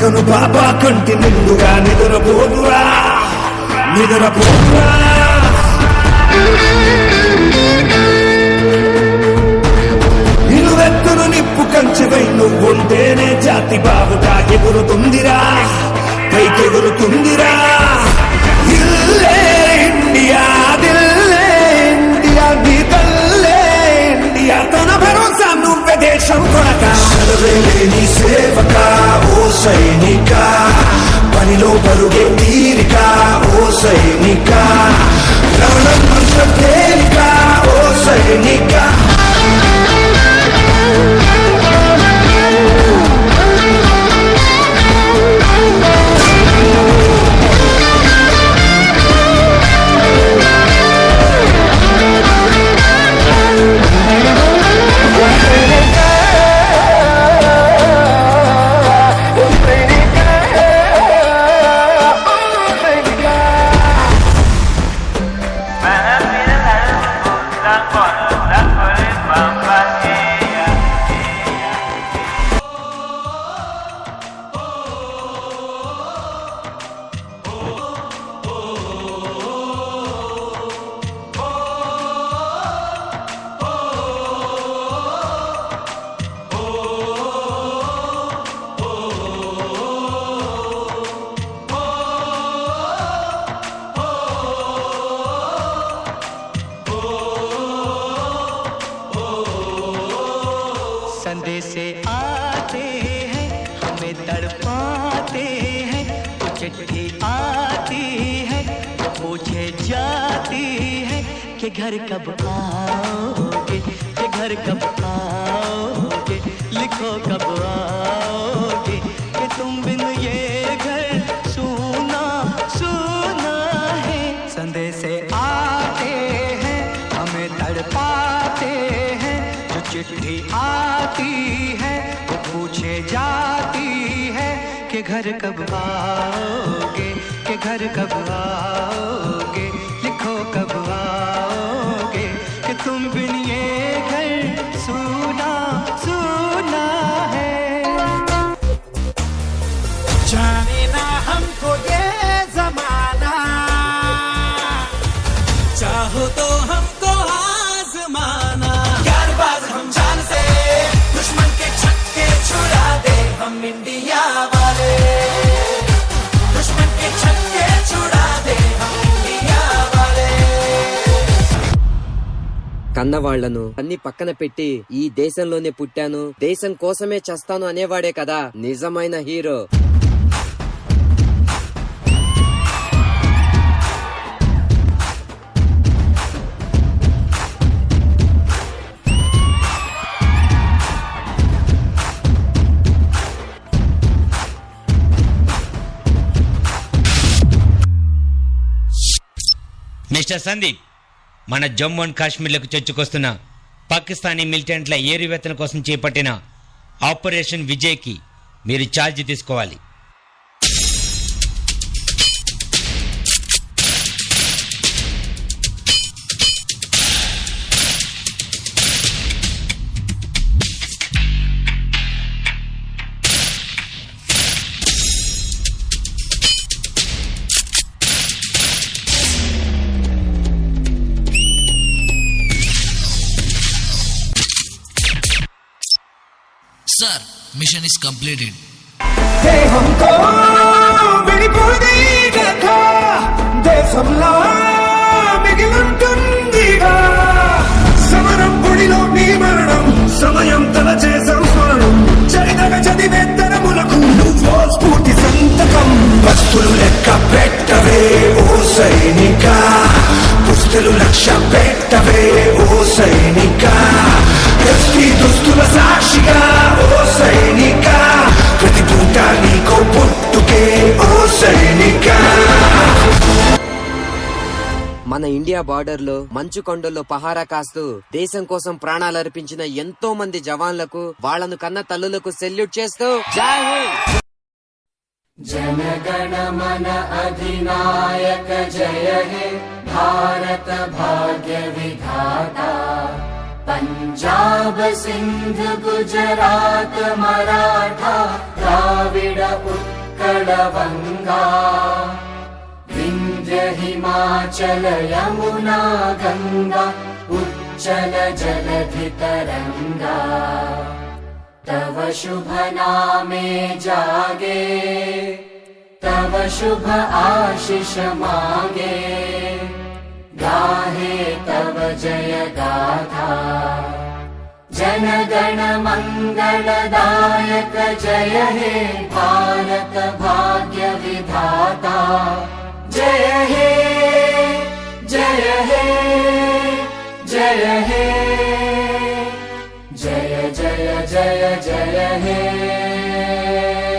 కను బాబా కంటి నిండుగా నిద్రపోదురా నిద్రపోదురా. నిలువెత్తును నిప్పు కంచెవై నువ్వుంటేనే జాతి బావుగా ఎగురుతుందిరా పైకెగురుతుందిరా. దిల్లే ఇండియా దిల్లే ఇండియా నీ తల్లే ఇండియా తన భరోసా నువ్వే దేశం కొనక. చదవేలేని సేవక ఓ సైనిక పనిలో పరుగే తీరిక ఓ సైనిక ప్రాణం మంత్రం తేలిక ఓ సైనిక. संदेशे आते हैं हमें तड़पाते हैं, चिट्ठी आती है पूछे जाती है कि घर कब आओगे, कि घर कब आओगे, लिखो कब आओगे, कि तुम बिन ये घर सूना सूना है. संदेशे आते हैं हमें तड़पाते हैं, जो चिट्ठी आती है वो पूछे जाती है कि घर कब आओगे, कि घर कब आओगे, लिखो कब आओगे, कि तुम बिन ये घर सूना सूना है. जाने ना हमको ये जमाना, चाहो तो हमको आजमाना. यारबाज हम जान से दुश्मन के छक्के छुड़ा दे, हम इंडिया वाले दुश्मन के छक्के छुड़ा दे, हम इंडिया वाले. కన్నవాళ్లను అన్ని పక్కన పెట్టి ఈ దేశంలోనే పుట్టాను దేశం కోసమే చస్తాను అనేవాడే కదా నిజమైన హీరో. మిస్టర్ సందీప్, మన జమ్మూ అండ్ కాశ్మీర్లకు చొచ్చుకొస్తున్న పాకిస్తానీ మిలిటెంట్ల ఏరువేతన కోసం చేపట్టిన ఆపరేషన్ విజయ్కి మీరు ఛార్జ్ తీసుకోవాలి. Sir, mission is completed. దేహంతో విడిపోదే కథ దేశంలో మిగిలుంటుందిగా. సమరం పొడిలో నీ మరణం సమయం తలచే సంస్మరణం చరితగ చదివే తరములకు నువ్వో స్ఫూర్తి సంతకం. వస్తులు లెక్క పెట్టవే ఓ సైనిక, పుస్తులు లక్ష్య పెట్టవే ఓ సైనిక. ఎస్టీ దుస్తుల సాక్షిగా ఓ సైనిక, ప్రతి పూట నీకో పుట్టుకే ఓ సైనిక. మన ఇండియా బార్డర్ లో మంచు కొండల్లో పహారా కాస్తూ దేశం కోసం ప్రాణాలర్పించిన ఎంతో మంది జవాన్లకు వాళ్ళను కన్న తల్లులకు సెల్యూట్ చేస్తూ జై హింద్. जनगण मन अधिनायक जय हे भारत भाग्य विधाता. पंजाब सिंध गुजरात मराठा द्राविड उत्कल बंगा विंध्य हिमाचल यमुना गंगा उच्चल जलधि तरंगा तव शुभ नामे जागे तव शुभ आशीष मागे गाहे तव जय गाथा जन गण मंगलदायक जय हे भारत भाग्य विधाता जय हे जय हे जय हे जय जय जय जय हे